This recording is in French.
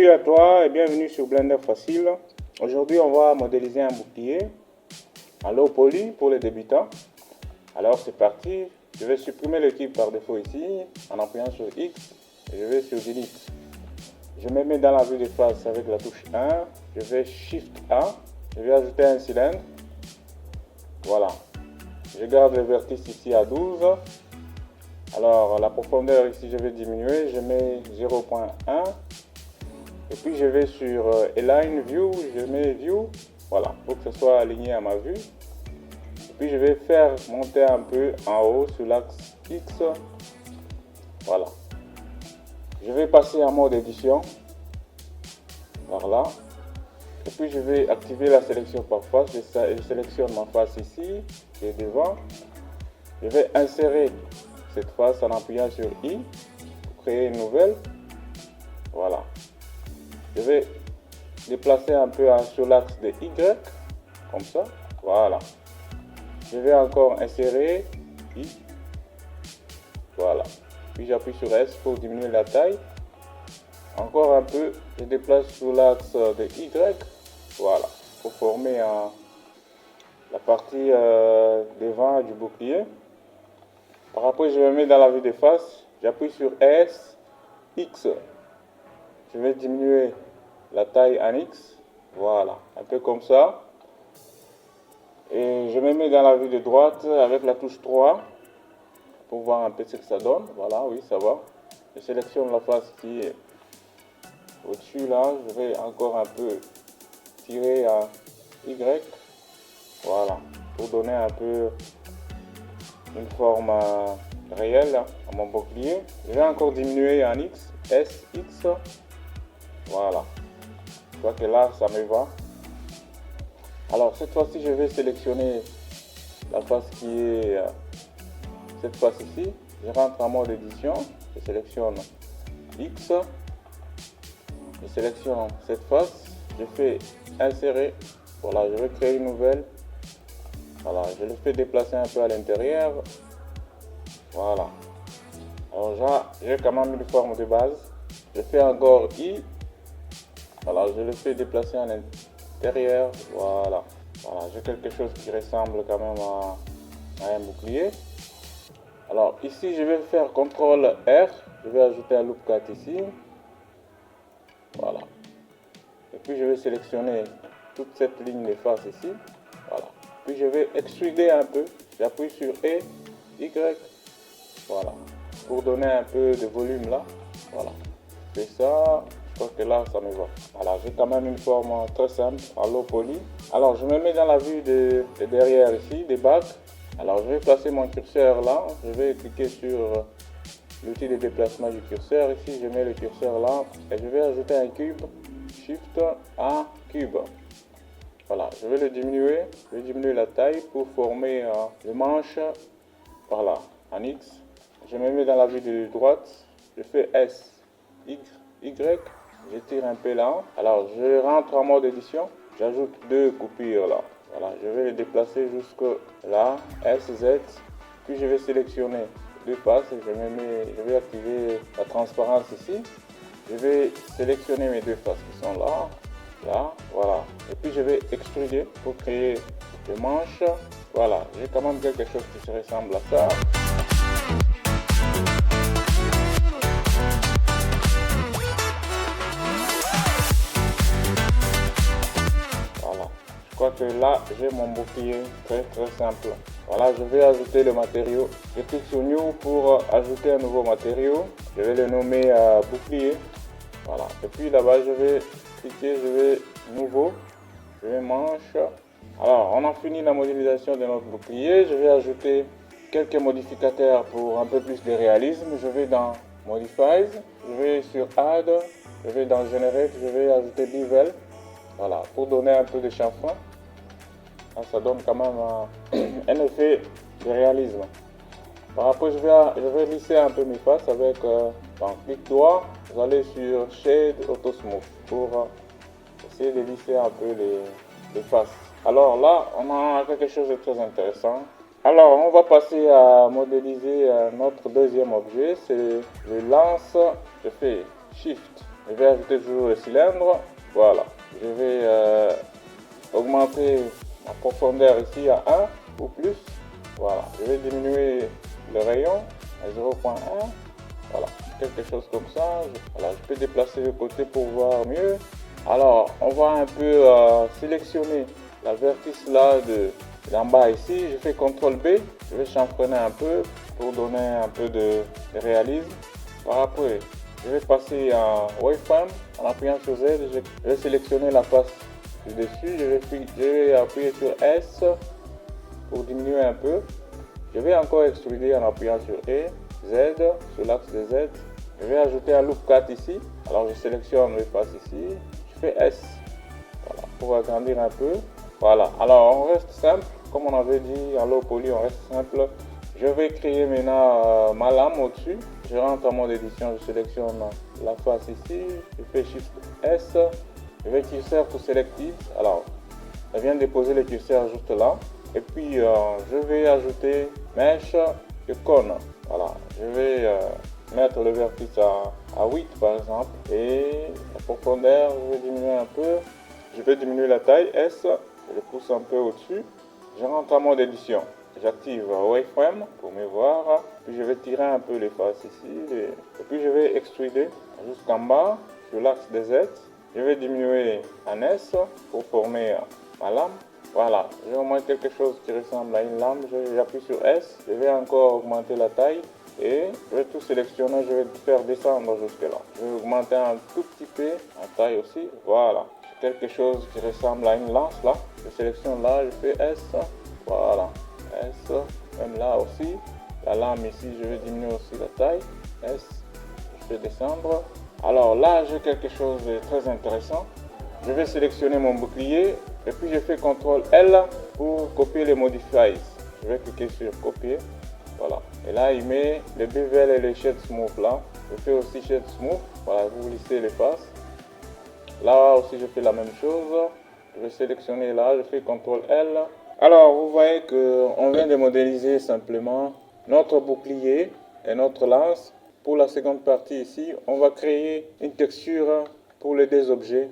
Salut à toi et bienvenue sur Blender Facile. Aujourd'hui on va modéliser un bouclier en low poly pour les débutants. Alors c'est parti, je vais supprimer le type par défaut ici en appuyant sur X et je vais sur Delete. Je me mets dans la vue de face avec la touche 1, je vais Shift A, je vais ajouter un cylindre. Voilà, je garde le vertice ici à 12. Alors la profondeur ici je vais diminuer, je mets 0.1. Et puis je vais sur Align View, je mets View, voilà, pour que ce soit aligné à ma vue. Et puis je vais faire monter un peu en haut sur l'axe X, voilà. Je vais passer en mode édition, par là. Et puis je vais activer la sélection par face, je sélectionne ma face ici, qui est devant. Je vais insérer cette face en appuyant sur I, pour créer une nouvelle, voilà. Je vais déplacer un peu sur l'axe de Y, comme ça, voilà. Je vais encore insérer I, voilà. Puis j'appuie sur S pour diminuer la taille. Encore un peu, je déplace sur l'axe de Y, voilà, pour former la partie devant du bouclier. Par après, je me mets dans la vue de face, j'appuie sur S, X. Je vais diminuer la taille en X, voilà, un peu comme ça. Et je me mets dans la vue de droite avec la touche 3 pour voir un peu ce que ça donne. Voilà, oui, ça va. Je sélectionne la face qui est au-dessus là. Je vais encore un peu tirer à Y, voilà, pour donner un peu une forme réelle à mon bouclier. Je vais encore diminuer en X, S, X, voilà. Je vois que là, ça me va. Alors, cette fois-ci, je vais sélectionner la face qui est cette face ici. Je rentre en mode édition. Je sélectionne X. Je sélectionne cette face. Je fais insérer. Voilà, je vais créer une nouvelle. Voilà, je le fais déplacer un peu à l'intérieur. Voilà. Alors, là, j'ai quand même une forme de base. Je fais encore I. Voilà, je le fais déplacer à l'intérieur, voilà. Voilà, j'ai quelque chose qui ressemble quand même à un bouclier. Alors ici, je vais faire CTRL R, je vais ajouter un loop cut ici. Voilà. Et puis je vais sélectionner toute cette ligne de face ici. Voilà. Puis je vais extruder un peu. J'appuie sur E, Y. Voilà. Pour donner un peu de volume là. Voilà. C'est ça. Je crois que là, ça me va. Voilà, j'ai quand même une forme très simple, en low poly. Alors, je me mets dans la vue de derrière ici, des bacs. Alors, je vais placer mon curseur là. Je vais cliquer sur l'outil de déplacement du curseur. Ici, je mets le curseur là. Et je vais ajouter un cube. Shift A, cube. Voilà, je vais le diminuer. Je vais diminuer la taille pour former le manche par là, en X. Je me mets dans la vue de droite. Je fais S, Y. Je tire un peu là. Alors, je rentre en mode édition. J'ajoute deux coupures là. Voilà, je vais les déplacer jusque là. S, Z. Puis je vais sélectionner deux faces. Je vais activer la transparence ici. Je vais sélectionner mes deux faces qui sont là. Là, voilà. Et puis je vais extruder pour créer le manche. Voilà, j'ai quand même quelque chose qui se ressemble à ça. Je crois que là, j'ai mon bouclier très simple. Voilà, je vais ajouter le matériau. Je clique sur New pour ajouter un nouveau matériau. Je vais le nommer bouclier. Voilà. Et puis là-bas, je vais cliquer, je vais nouveau. Je vais manche. Alors, on a fini la modélisation de notre bouclier. Je vais ajouter quelques modificateurs pour un peu plus de réalisme. Je vais dans Modifies. Je vais sur Add. Je vais dans Generate. Je vais ajouter Bevel. Voilà, pour donner un peu de chanfrein. Ça donne quand même un effet de réalisme. Par après, je vais lisser un peu mes faces avec clic droit. Vous allez sur Shade Auto Smooth pour essayer de lisser un peu les faces. Alors là, on a quelque chose de très intéressant. Alors, on va passer à modéliser notre deuxième objet. C'est le lance. Je fais Shift, Je vais ajouter toujours le cylindre. Voilà. Je vais augmenter la profondeur ici à 1 ou plus. Voilà. Je vais diminuer le rayon à 0.1. Voilà. Quelque chose comme ça. Voilà. Je peux déplacer le côté pour voir mieux. Alors, on va un peu sélectionner la vertice là d'en bas ici. Je fais CTRL B. Je vais chanfreiner un peu pour donner un peu de réalisme. Par après, je vais passer en Waveframe en appuyant sur Z. Je vais sélectionner la face du dessus. Je vais appuyer sur S pour diminuer un peu. Je vais encore extruder en appuyant sur E, Z, sur l'axe de Z. Je vais ajouter un loop cut ici. Alors je sélectionne les faces ici. Je fais S. Voilà, pour agrandir un peu. Voilà, alors on reste simple. Comme on avait dit en low poly, on reste simple. Je vais créer maintenant ma lame au-dessus. Je rentre en mode édition, je sélectionne la face ici. Je fais Shift S. Je vais curseur to selective. Alors, je viens de déposer le curseur juste là. Et puis, je vais ajouter Mesh de cône. Voilà, je vais mettre le vertice à 8 par exemple. Et la profondeur, je vais diminuer un peu. Je vais diminuer la taille S. Je le pousse un peu au-dessus. Je rentre en mode édition. J'active Waveframe pour mieux voir. Puis je vais tirer un peu les faces ici. Et puis je vais extruder jusqu'en bas sur l'axe des Z. Je vais diminuer en S pour former ma lame. Voilà, j'ai au moins quelque chose qui ressemble à une lame. J'appuie sur S. Je vais encore augmenter la taille. Et je vais tout sélectionner. Je vais faire descendre jusque là. Je vais augmenter un tout petit peu la taille aussi. Voilà. Quelque chose qui ressemble à une lance là. Je sélectionne là. Je fais S. Voilà. S, même là aussi. La lame ici, je vais diminuer aussi la taille. S, je vais descendre. Alors là, j'ai quelque chose de très intéressant. Je vais sélectionner mon bouclier et puis je fais CTRL L pour copier les modifiers. Je vais cliquer sur copier. Voilà. Et là, il met les bevel et les shade smooth là. Je fais aussi shade smooth. Voilà, vous lissez les faces. Là aussi, je fais la même chose. Je vais sélectionner là, je fais CTRL L. Alors, vous voyez qu'on vient de modéliser simplement notre bouclier et notre lance. Pour la seconde partie ici, on va créer une texture pour les deux objets